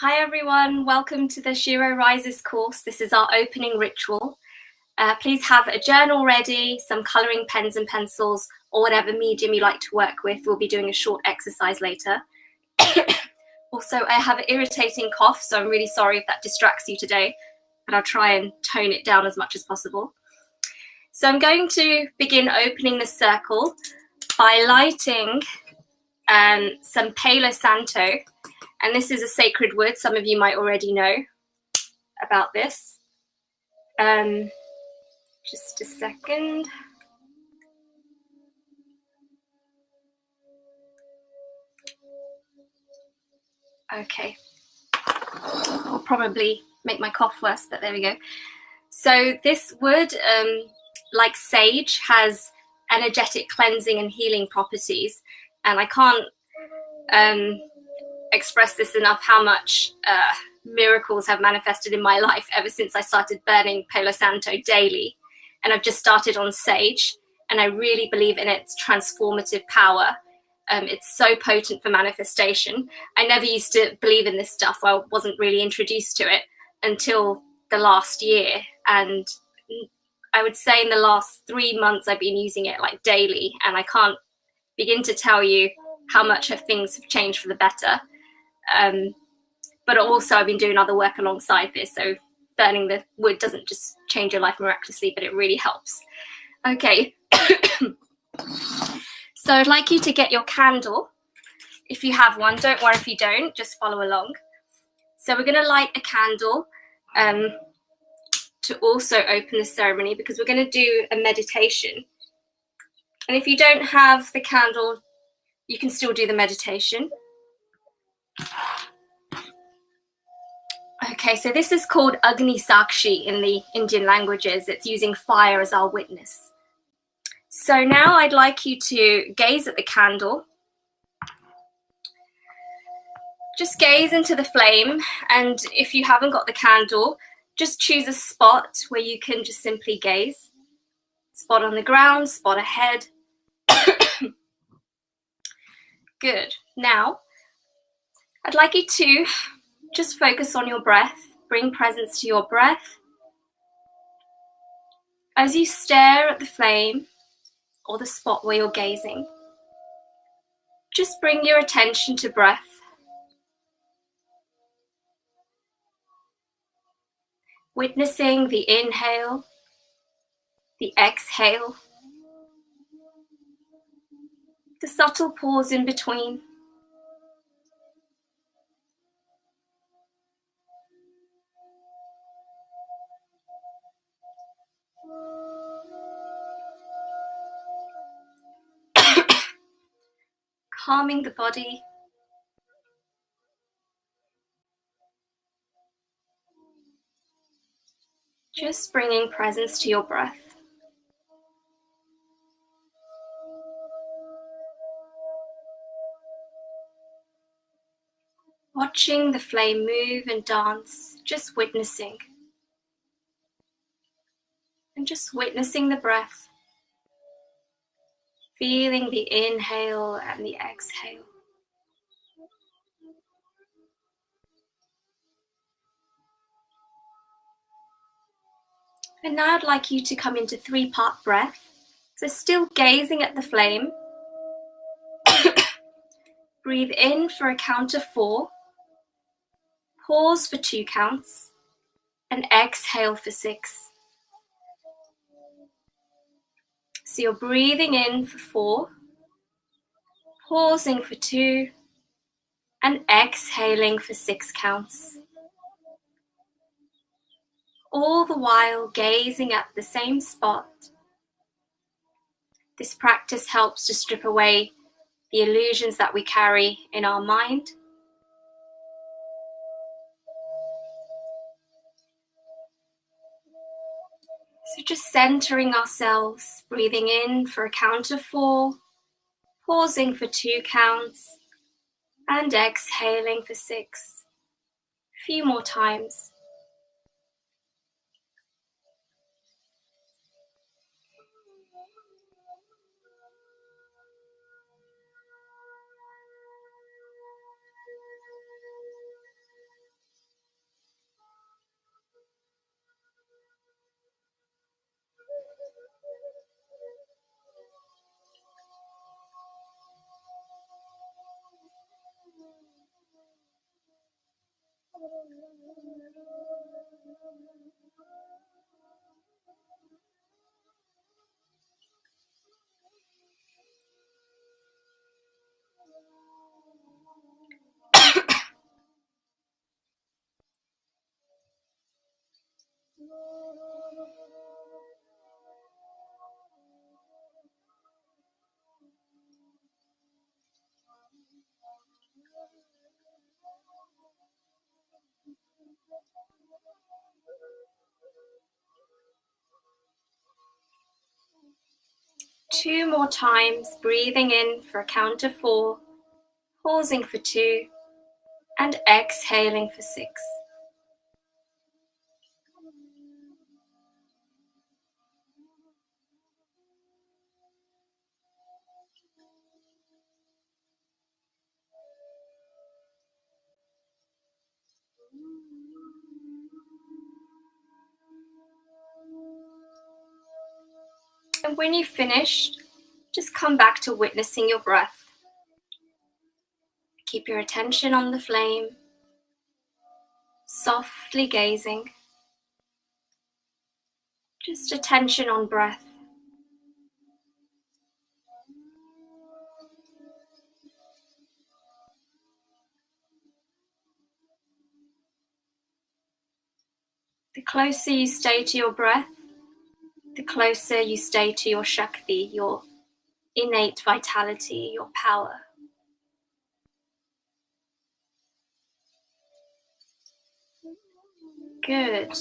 Hi everyone, welcome to the Shero Rises course. This is our opening ritual. Please have a journal ready, some colouring pens and pencils, or whatever medium you like to work with. We'll be doing a short exercise later. Also, I have an irritating cough, so I'm really sorry if that distracts you today, but I'll try and tone it down as much as possible. So I'm going to begin opening the circle by lighting some Palo Santo. And this is a sacred wood. Some of you might already know about this. Just a second. Okay. I'll probably make my cough worse, but there we go. So this wood, like sage, has energetic cleansing and healing properties. And I can't express this enough how much miracles have manifested in my life ever since I started burning Palo Santo daily. And I've just started on sage, and I really believe in its transformative power. It's so potent for manifestation. I never used to believe in this stuff. I wasn't really introduced to it until the last year. And I would say in the last 3 months, I've been using it like daily, and I can't begin to tell you how much things have changed for the better. But also I've been doing other work alongside this. So burning the wood doesn't just change your life miraculously, but it really helps. Okay. So I'd like you to get your candle. If you have one, don't worry if you don't, just follow along. So we're going to light a candle to also open the ceremony, because we're going to do a meditation. And if you don't have the candle, you can still do the meditation. Okay, so this is called Agni Sakshi in the Indian languages. It's using fire as our witness. So now I'd like you to gaze at the candle. Just gaze into the flame, and if you haven't got the candle, just choose a spot where you can just simply gaze. Spot on the ground, spot ahead. Good. Now, I'd like you to just focus on your breath. Bring presence to your breath. As you stare at the flame or the spot where you're gazing, just bring your attention to breath. Witnessing the inhale, the exhale, the subtle pause in between. Calming the body. Just bringing presence to your breath. Watching the flame move and dance, just witnessing. And just witnessing the breath. Feeling the inhale and the exhale. And now I'd like you to come into 3-part breath. So still gazing at the flame. Breathe in for a count of 4. Pause for 2 counts. And exhale for 6. So you're breathing in for 4. Pausing for 2. And exhaling for 6 counts. All the while gazing at the same spot. This practice helps to strip away the illusions that we carry in our mind. So just centering ourselves, breathing in for a count of 4, pausing for 2 counts, and exhaling for 6. A few more times. Two more times, breathing in for a count of 4, pausing for 2, and exhaling for 6. And when you've finished, just come back to witnessing your breath. Keep your attention on the flame, softly gazing. Just attention on breath. The closer you stay to your breath, the closer you stay to your Shakti, your innate vitality, your power. Good.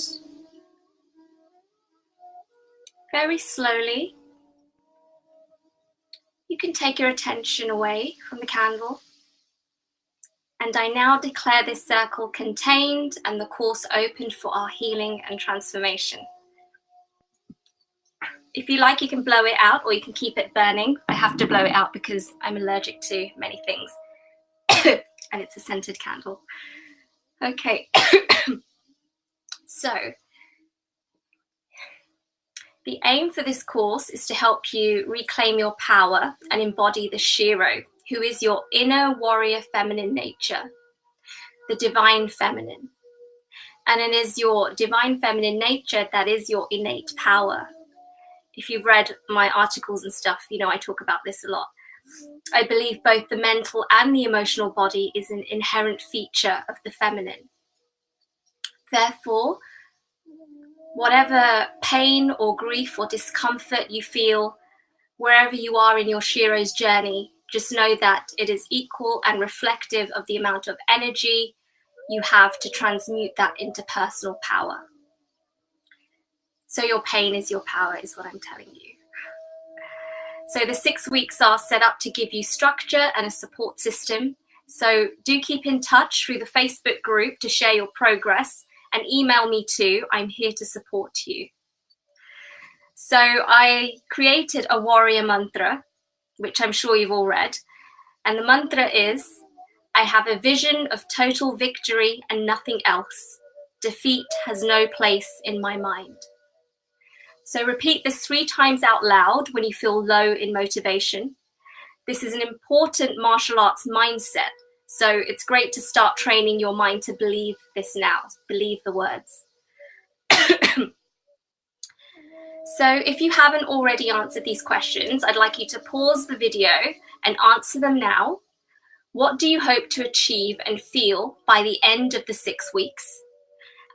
Very slowly, you can take your attention away from the candle. And I now declare this circle contained and the course opened for our healing and transformation. If you like, you can blow it out or you can keep it burning. I have to blow it out because I'm allergic to many things. And it's a scented candle. Okay. So, the aim for this course is to help you reclaim your power and embody the Shero, who is your inner warrior feminine nature, the divine feminine. And it is your divine feminine nature that is your innate power. If you've read my articles and stuff, you know I talk about this a lot. I believe both the mental and the emotional body is an inherent feature of the feminine. Therefore, whatever pain or grief or discomfort you feel, wherever you are in your Shero's journey, just know that it is equal and reflective of the amount of energy you have to transmute that into personal power. So your pain is your power, is what I'm telling you. So the 6 weeks are set up to give you structure and a support system. So do keep in touch through the Facebook group to share your progress, and email me too. I'm here to support you. So I created a warrior mantra, which I'm sure you've all read. And the mantra is, I have a vision of total victory and nothing else. Defeat has no place in my mind. So repeat this 3 times out loud when you feel low in motivation. This is an important martial arts mindset. So it's great to start training your mind to believe this now. Believe the words. So if you haven't already answered these questions, I'd like you to pause the video and answer them now. What do you hope to achieve and feel by the end of the 6 weeks?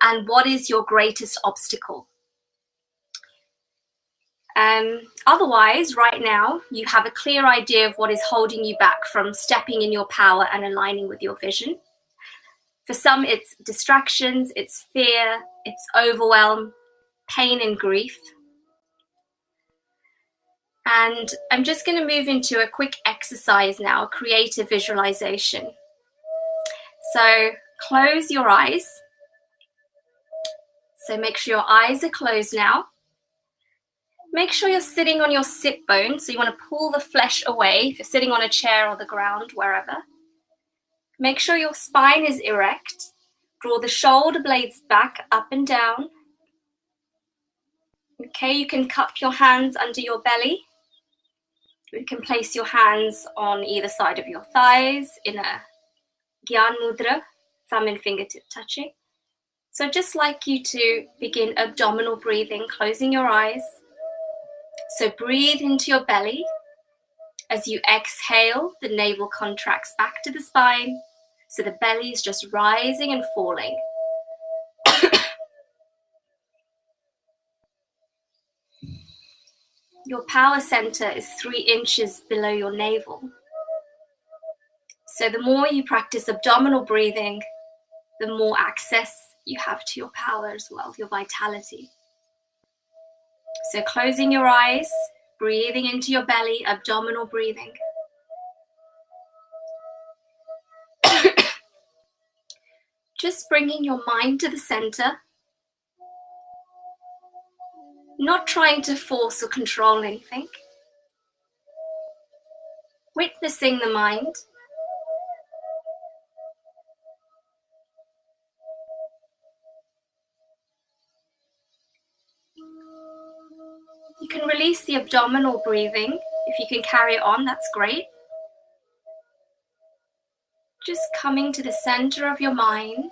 And what is your greatest obstacle? Otherwise, right now, you have a clear idea of what is holding you back from stepping in your power and aligning with your vision. For some, it's distractions, it's fear, it's overwhelm, pain and grief. And I'm just going to move into a quick exercise now, creative visualization. So close your eyes. So make sure your eyes are closed now. Make sure you're sitting on your sit bone. So you want to pull the flesh away if you're sitting on a chair or the ground, wherever. Make sure your spine is erect. Draw the shoulder blades back, up and down. Okay, you can cup your hands under your belly. You can place your hands on either side of your thighs in a Gyan Mudra. thumb and fingertip touching. So I'd just like you to begin abdominal breathing, closing your eyes. So breathe into your belly. As you exhale, the navel contracts back to the spine. So the belly is just rising and falling. Your power center is 3 inches below your navel. So the more you practice abdominal breathing, the more access you have to your power as well, your vitality. So closing your eyes, breathing into your belly, abdominal breathing. Just bringing your mind to the center, not trying to force or control anything. Witnessing the mind. You can release the abdominal breathing. If you can carry it on, that's great. Just coming to the center of your mind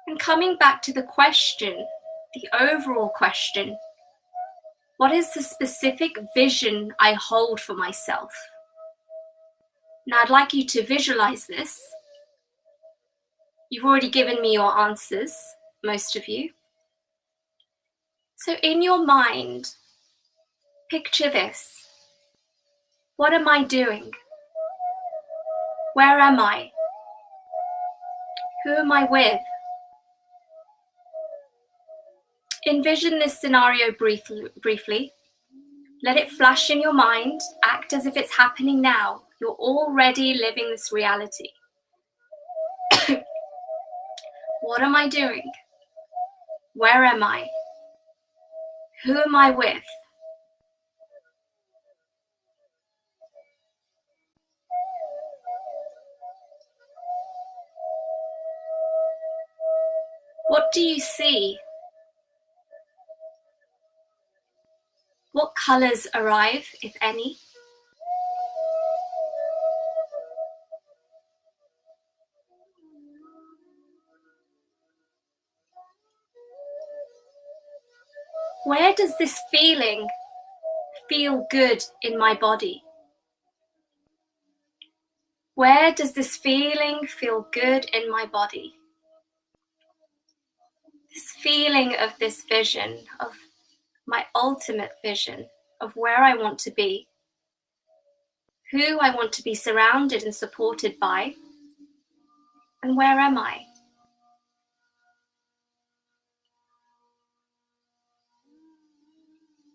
and coming back to the question, the overall question. What is the specific vision I hold for myself? Now I'd like you to visualize this. You've already given me your answers, most of you. So in your mind, picture this. What am I doing? Where am I? Who am I with? Envision this scenario briefly. Let it flash in your mind. Act as if it's happening now. You're already living this reality. What am I doing? Where am I? Who am I with? What do you see? What colors arrive, if any? Where does this feeling feel good in my body? Where does this feeling feel good in my body? This feeling of this vision, of my ultimate vision, of where I want to be, who I want to be surrounded and supported by, and where am I?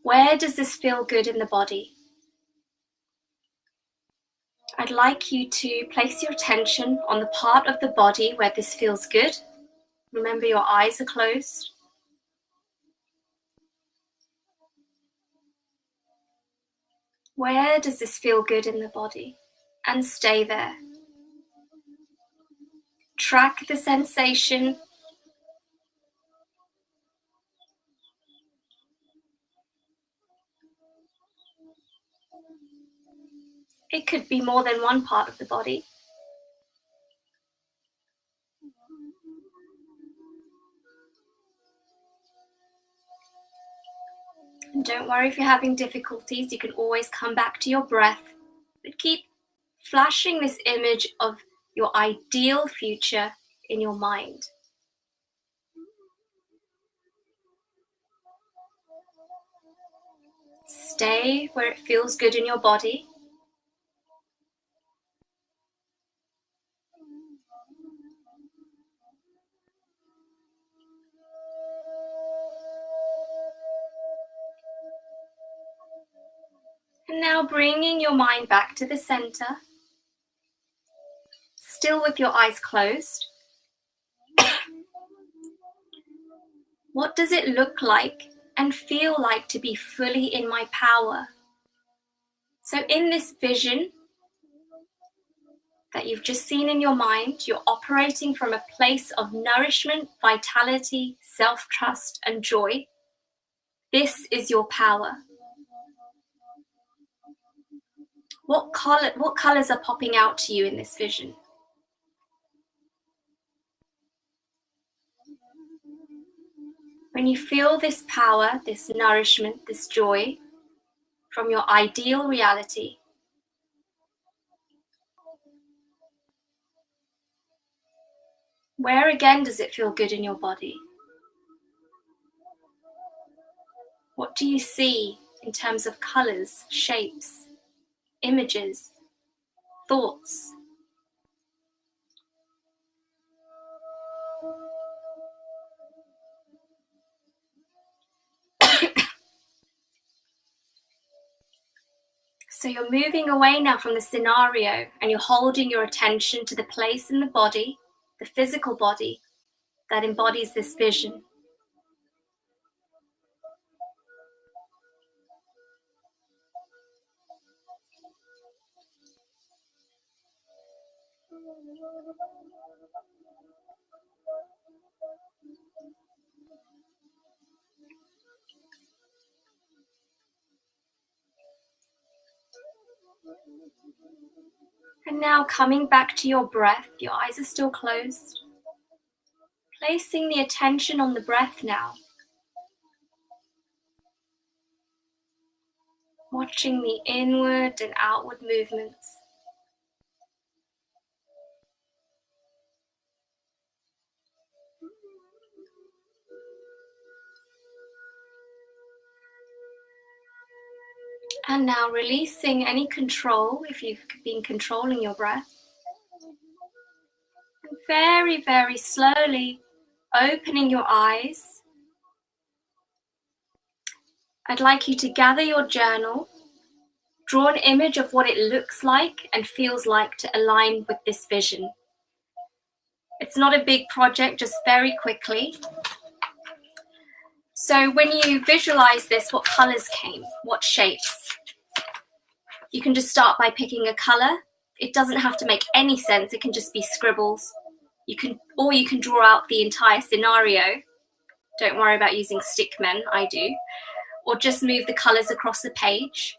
Where does this feel good in the body? I'd like you to place your attention on the part of the body where this feels good. Remember, your eyes are closed. Where does this feel good in the body? And stay there. Track the sensation. It could be more than one part of the body. And don't worry if you're having difficulties, you can always come back to your breath, but keep flashing this image of your ideal future in your mind. Stay where it feels good in your body. And now bringing your mind back to the center, still with your eyes closed. What does it look like and feel like to be fully in my power? So in this vision that you've just seen in your mind, you're operating from a place of nourishment, vitality, self-trust, and joy. This is your power. What colors are popping out to you in this vision? When you feel this power, this nourishment, this joy from your ideal reality, where again does it feel good in your body? What do you see in terms of colors, shapes, images, thoughts? So you're moving away now from the scenario and you're holding your attention to the place in the body, the physical body, that embodies this vision. And now coming back to your breath, your eyes are still closed. Placing the attention on the breath now. Watching the inward and outward movements. And now releasing any control, if you've been controlling your breath. And very, very slowly opening your eyes. I'd like you to gather your journal, draw an image of what it looks like and feels like to align with this vision. It's not a big project, just very quickly. So when you visualize this, what colors came? What shapes? You can just start by picking a color. It doesn't have to make any sense. It can just be scribbles. You can draw out the entire scenario. Don't worry about using stick men, I do. Or just move the colors across the page.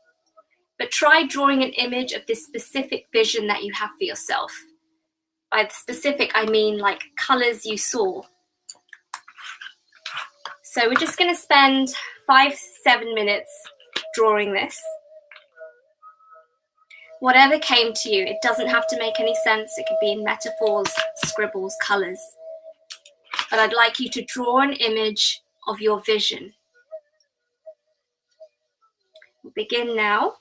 But try drawing an image of this specific vision that you have for yourself. By the specific, I mean like colors you saw. So we're just going to spend 5-7 minutes drawing this. Whatever came to you, it doesn't have to make any sense. It could be in metaphors, scribbles, colors. But I'd like you to draw an image of your vision. We'll begin now.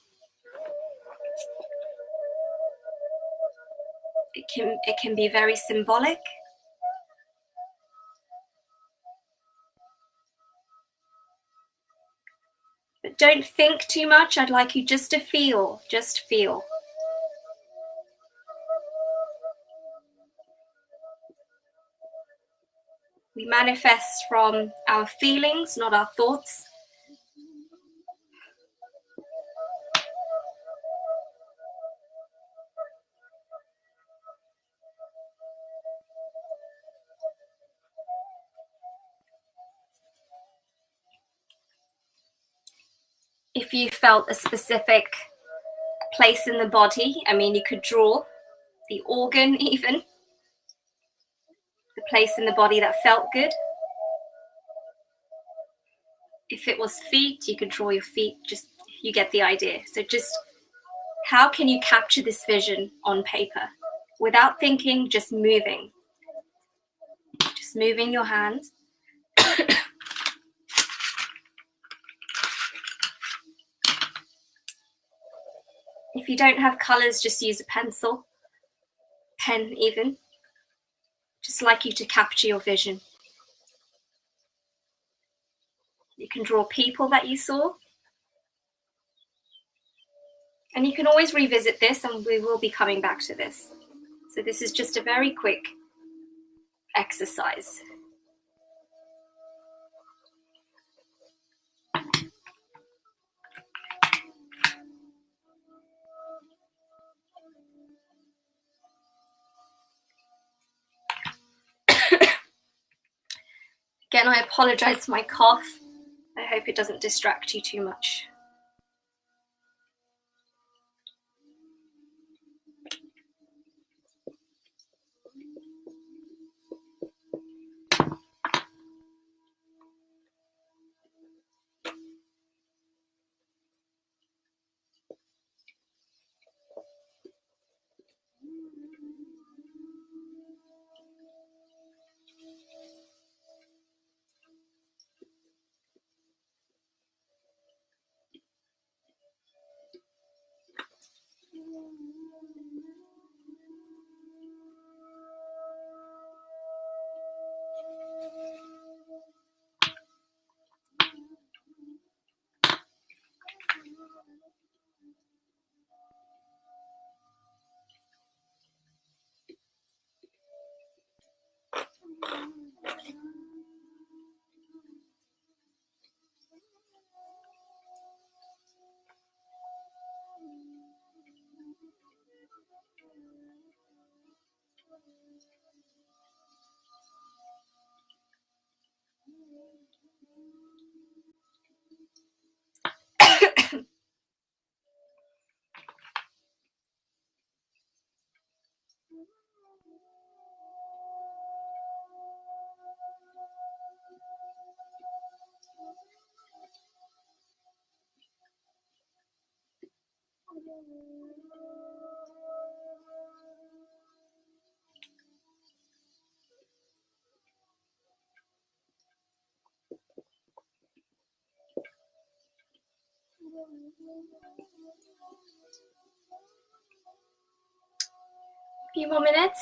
It can be very symbolic. But don't think too much. I'd like you just to feel, just feel. We manifest from our feelings, not our thoughts. If you felt a specific place in the body, I mean, you could draw the organ even, the place in the body that felt good. If it was feet, you could draw your feet, just, you get the idea. So just, how can you capture this vision on paper? Without thinking, just moving. Just moving your hands. If you don't have colors, just use a pencil, pen even. Just like you to capture your vision. You can draw people that you saw. And you can always revisit this, and we will be coming back to this. So this is just a very quick exercise. Again, I apologize for my cough. I hope it doesn't distract you too much. Few more minutes.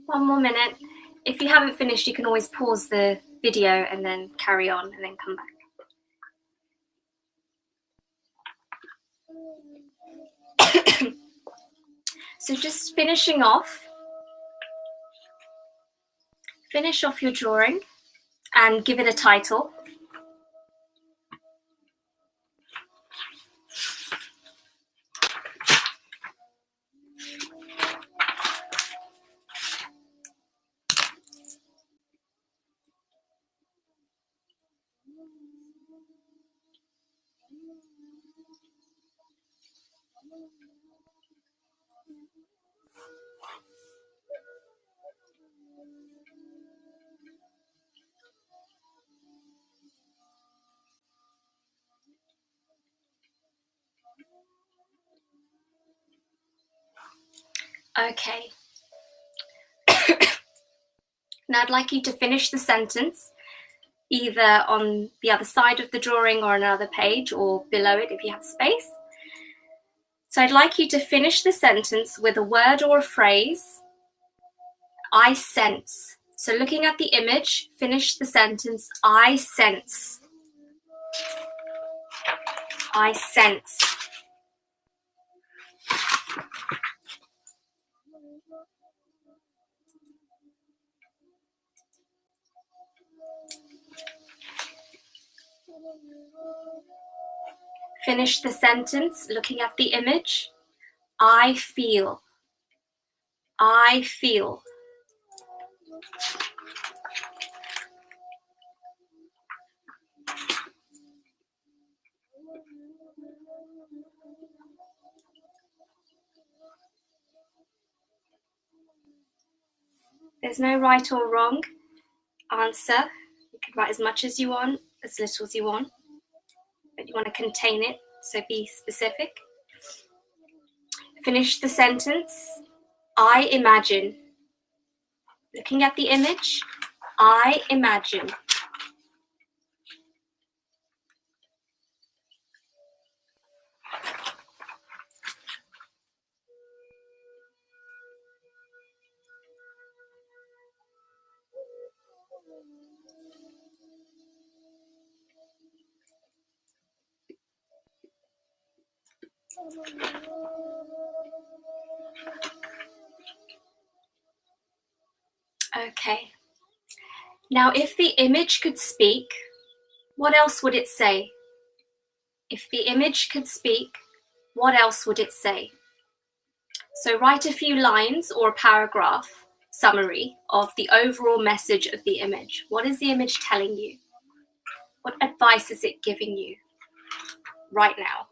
One more minute. If you haven't finished, you can always pause the video and then carry on and then come back. So just finishing off. Finish off your drawing and give it a title. Okay. Now I'd like you to finish the sentence either on the other side of the drawing or another page or below it if you have space. So I'd like you to finish the sentence with a word or a phrase. I sense. So looking at the image, finish the sentence, I sense. I sense. Finish the sentence looking at the image. I feel. I feel. There's no right or wrong answer. You can write as much as you want, as little as you want, but you want to contain it, so be specific. Finish the sentence. I imagine. Looking at the image, I imagine. Okay. Now, if the image could speak, what else would it say? If the image could speak, what else would it say? So write a few lines or a paragraph summary of the overall message of the image. What is the image telling you? What advice is it giving you right now?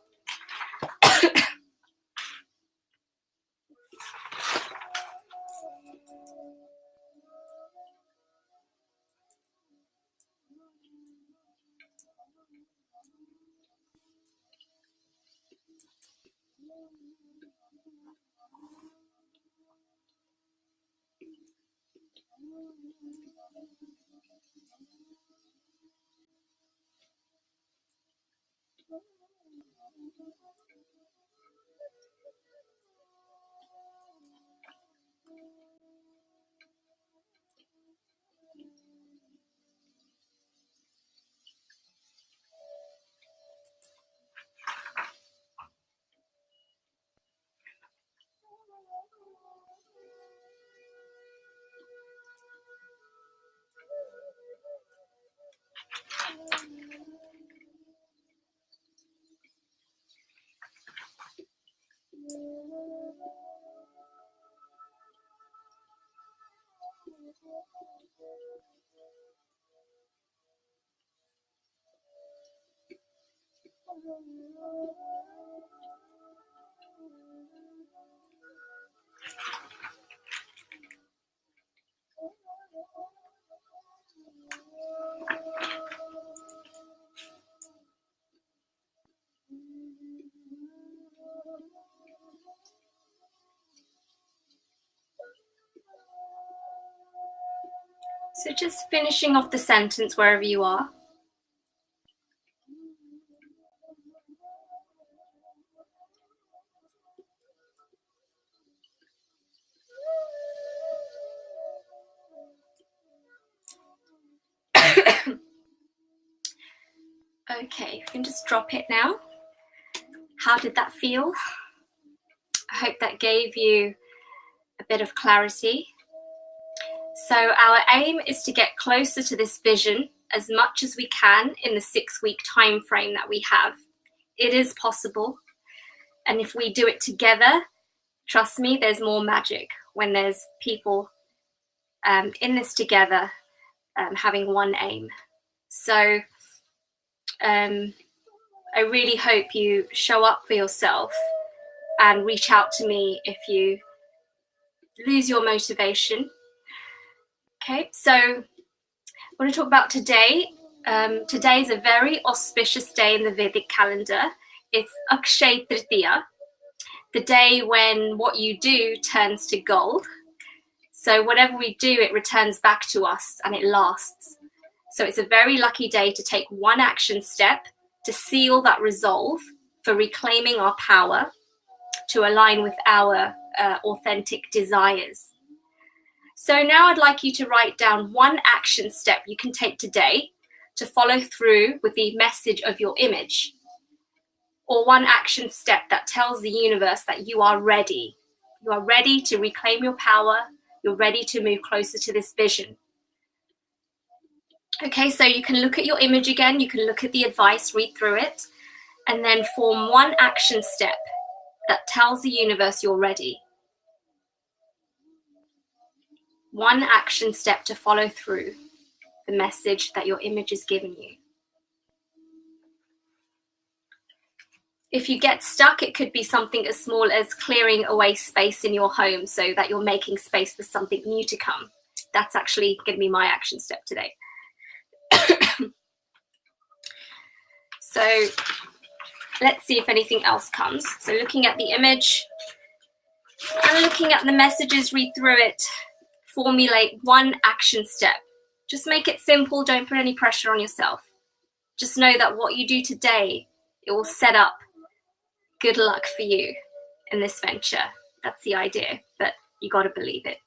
So just finishing off the sentence wherever you are. Okay, you can just drop it now. How did that feel? I hope that gave you a bit of clarity. So our aim is to get closer to this vision as much as we can in the 6-week time frame that we have. It is possible. And if we do it together, trust me, there's more magic when there's people in this together, having one aim. So I really hope you show up for yourself and reach out to me if you lose your motivation. Okay, so I want to talk about today. Today is a very auspicious day in the Vedic calendar. It's Akshay Tritiya, the day when what you do turns to gold. So whatever we do, it returns back to us and it lasts. So it's a very lucky day to take one action step to seal that resolve for reclaiming our power, to align with our authentic desires. So now I'd like you to write down one action step you can take today to follow through with the message of your image, or one action step that tells the universe that you are ready. You are ready to reclaim your power. You're ready to move closer to this vision. Okay, so you can look at your image again. You can look at the advice, read through it, and then form one action step that tells the universe you're ready. One action step to follow through the message that your image is giving you. If you get stuck, it could be something as small as clearing away space in your home so that you're making space for something new to come. That's actually going to be my action step today. So let's see if anything else comes. So looking at the image and looking at the messages, read through it, formulate one action step. Just make it simple. Don't put any pressure on yourself. Just know that what you do today, it will set up good luck for you in this venture. That's the idea, but you got to believe it.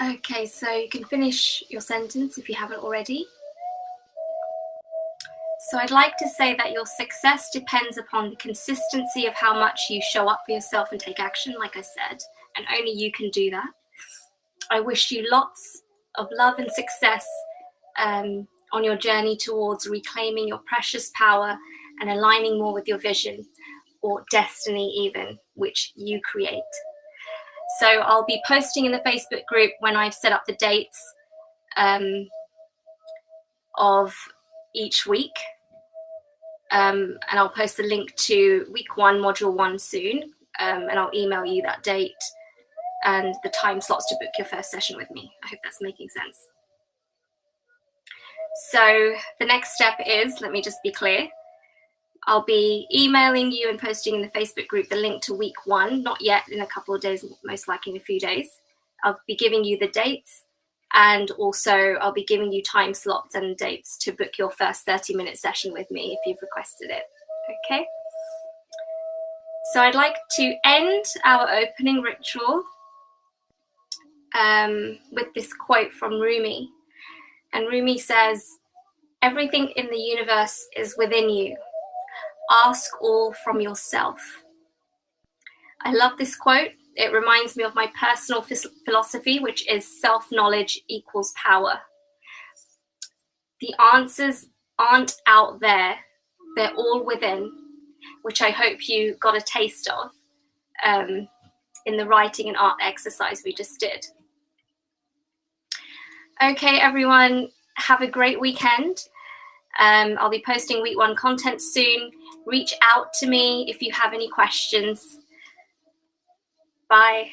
Okay, so you can finish your sentence if you haven't already. So I'd like to say that your success depends upon the consistency of how much you show up for yourself and take action, like I said, and only you can do that. I wish you lots of love and success on your journey towards reclaiming your precious power and aligning more with your vision or destiny even, which you create. So I'll be posting in the Facebook group when I've set up the dates of each week. And I'll post the link to week 1, module 1 soon. And I'll email you that date and the time slots to book your first session with me. I hope that's making sense. So the next step is, let me just be clear, I'll be emailing you and posting in the Facebook group the link to week 1, not yet, in a couple of days, most likely in a few days. I'll be giving you the dates, and also I'll be giving you time slots and dates to book your first 30-minute session with me if you've requested it, okay? So I'd like to end our opening ritual with this quote from Rumi. And Rumi says, "Everything in the universe is within you. Ask all from yourself." I love this quote. It reminds me of my personal philosophy, which is self-knowledge equals power. The answers aren't out there. They're all within, which I hope you got a taste of in the writing and art exercise we just did. Okay, everyone, have a great weekend. I'll be posting week 1 content soon. Reach out to me if you have any questions. Bye.